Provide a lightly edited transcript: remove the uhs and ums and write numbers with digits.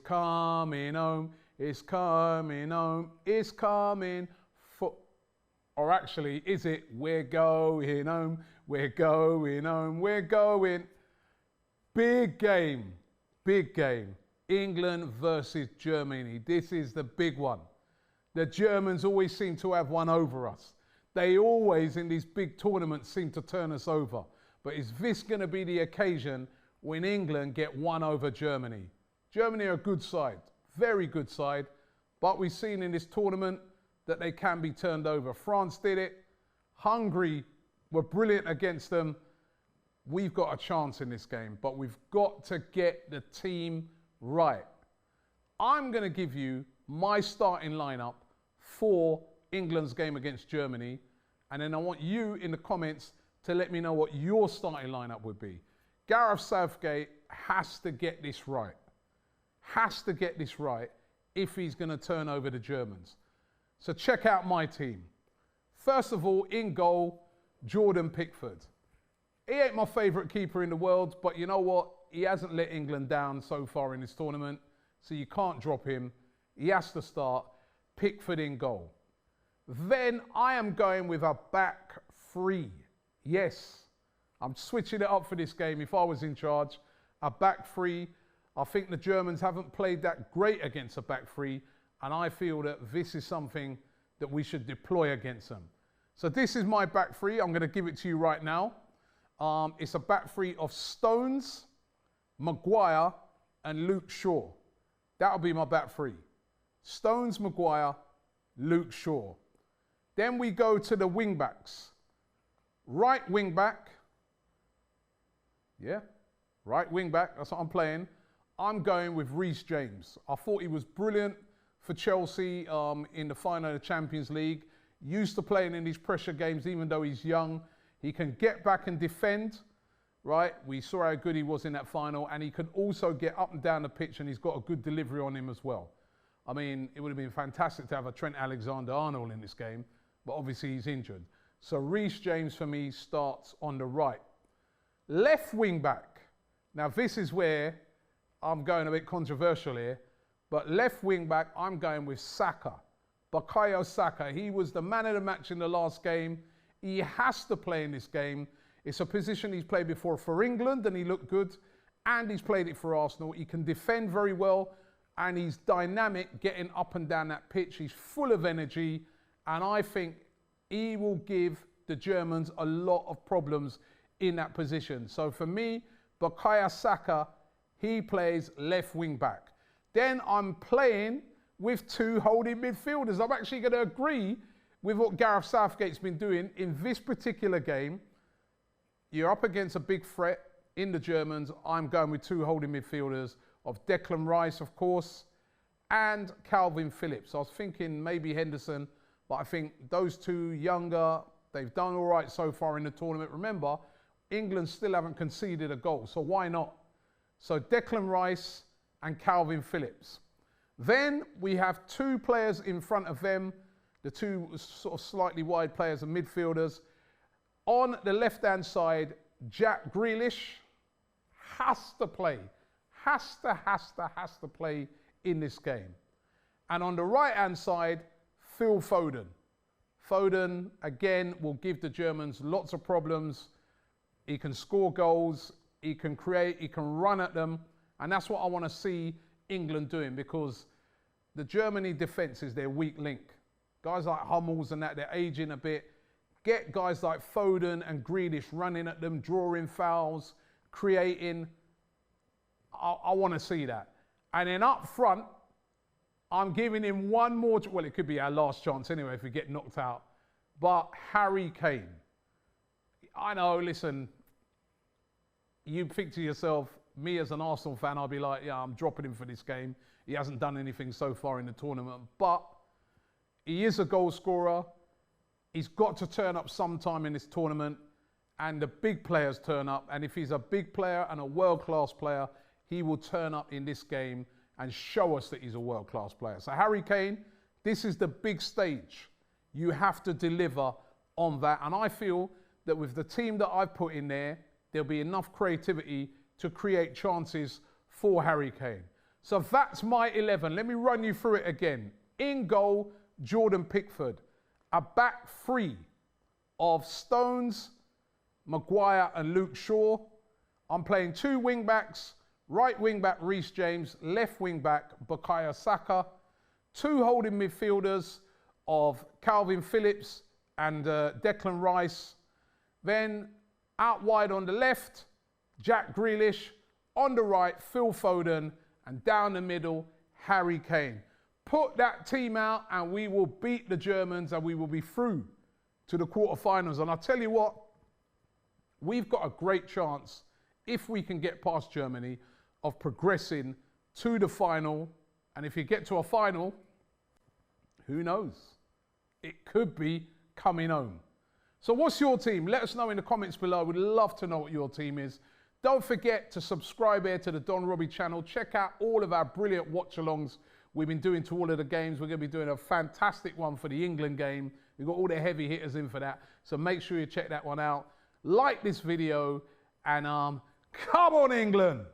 coming home, it's coming home, it's coming. Or actually, is it, we're going home, we're going home, we're going. Big game, big game. England versus Germany. This is the big one. The Germans always seem to have one over us. They always, in these big tournaments, seem to turn us over. But is this going to be the occasion when England get one over Germany? Germany are a good side, very good side. But we've seen in this tournament that they can be turned over. France did it. Hungary were brilliant against them. We've got a chance in this game, but we've got to get the team right. I'm going to give you my starting lineup for England's game against Germany, and then I want you in the comments to let me know what your starting lineup would be. Gareth Southgate has to get this right. Has to get this right if he's going to turn over the Germans. So check out my team. First of all, in goal, Jordan Pickford. He ain't my favourite keeper in the world, but you know what? He hasn't let England down so far in this tournament, so you can't drop him. He has to start. Pickford in goal. Then I am going with a back three. Yes, I'm switching it up for this game. If I was in charge, a back three. I think the Germans haven't played that great against a back three, and I feel that this is something that we should deploy against them. So this is my back three. I'm going to give it to you right now. It's a back three of Stones, Maguire, and Luke Shaw. That'll be my back three. Stones, Maguire, Luke Shaw. Then we go to the wing backs. Right wing back. Yeah, right wing back. That's what I'm playing. I'm going with Reece James. I thought he was brilliant for Chelsea in the final of the Champions League. Used to playing in these pressure games, even though he's young. He can get back and defend, right? We saw how good he was in that final, and he can also get up and down the pitch, and he's got a good delivery on him as well. I mean, it would have been fantastic to have a Trent Alexander-Arnold in this game, but obviously he's injured. So Reece James, for me, starts on the right. Left wing back. Now, this is where I'm going a bit controversial here, but left wing back, I'm going with Saka. Bukayo Saka. He was the man of the match in the last game. He has to play in this game. It's a position he's played before for England, and he looked good, and he's played it for Arsenal. He can defend very well, and he's dynamic, getting up and down that pitch. He's full of energy, and I think he will give the Germans a lot of problems in that position. So for me, Bukayo Saka, he plays left wing back. Then I'm playing with two holding midfielders. I'm actually going to agree with what Gareth Southgate's been doing in this particular game. You're up against a big threat in the Germans. I'm going with two holding midfielders of Declan Rice, of course, and Calvin Phillips. I was thinking maybe Henderson, but I think those two younger, they've done all right so far in the tournament. Remember, England still haven't conceded a goal, so why not? So Declan Rice and Calvin Phillips. Then we have two players in front of them, the two sort of slightly wide players and midfielders. On the left-hand side, Jack Grealish has to play. Has to play in this game. And on the right-hand side, Phil Foden. Foden, again, will give the Germans lots of problems. He can score goals, he can create, he can run at them. And that's what I want to see England doing, because the Germany defence is their weak link. Guys like Hummels and that, they're aging a bit. Get guys like Foden and Grealish running at them, drawing fouls, creating. I want to see that. And then up front, I'm giving him one more, well, it could be our last chance anyway if we get knocked out, but Harry Kane. I know, listen, you think to yourself, me as an Arsenal fan, I'll be like, yeah, I'm dropping him for this game. He hasn't done anything so far in the tournament, but he is a goal scorer. He's got to turn up sometime in this tournament, and the big players turn up. And if he's a big player and a world-class player, he will turn up in this game and show us that he's a world-class player. So Harry Kane, this is the big stage. You have to deliver on that. And I feel that with the team that I've put in there, there'll be enough creativity to create chances for Harry Kane. So that's my 11. Let me run you through it again. In goal, Jordan Pickford. A back three of Stones, Maguire and Luke Shaw. I'm playing 2 wing backs. Right wing back, Reece James. Left wing back, Bukayo Saka. 2 holding midfielders of Calvin Phillips and Declan Rice. Then out wide on the left, Jack Grealish. On the right, Phil Foden. And down the middle, Harry Kane. Put that team out and we will beat the Germans and we will be through to the quarterfinals. And I'll tell you what, we've got a great chance, if we can get past Germany, of progressing to the final. And if you get to a final, who knows? It could be coming home. So what's your team? Let us know in the comments below. We'd love to know what your team is. Don't forget to subscribe here to the Don Robbie channel. Check out all of our brilliant watch-alongs we've been doing to all of the games. We're going to be doing a fantastic one for the England game. We've got all the heavy hitters in for that. So make sure you check that one out. Like this video and come on England!